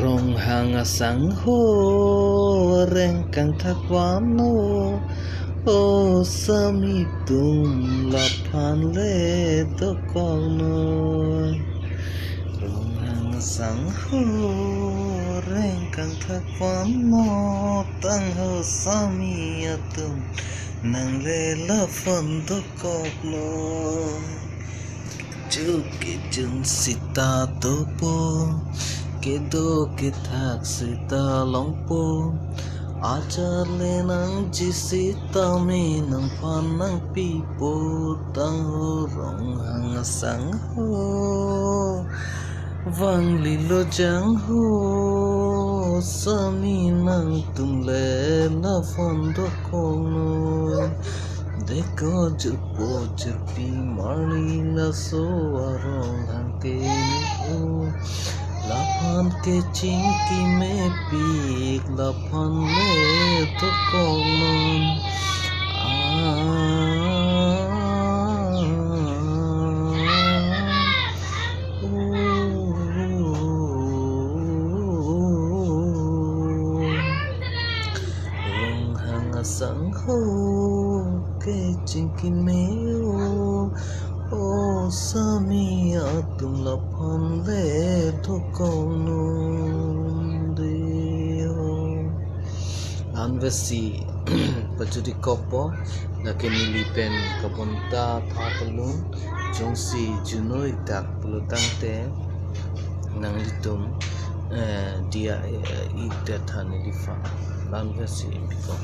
rong hanga sang ho reng kang thakwano o sami tum la phan le to kong no rong hanga sang ho reng kang thakwano tang ho sami atum nang le la phan to kong no chu ke chun sita to po ke do ke thak sita long po acha le nang ji sita me nang phan nang pi po tang ho rong hang sang ho vang li lo jang ho sami nang tum le la phan do kong no देखो जुपो जुपी मारी लसो आरों हंके हो लाफान के चिंकी में पीक लाफान में तो कौन sang ho ke chinki meo o sami atum la phan le to kono de ho anvesi pajudi kopo lakeni lipen kabonta thapalun jongsi junoi tak pelutang te nang litum dia ida thani lifa anvesi biko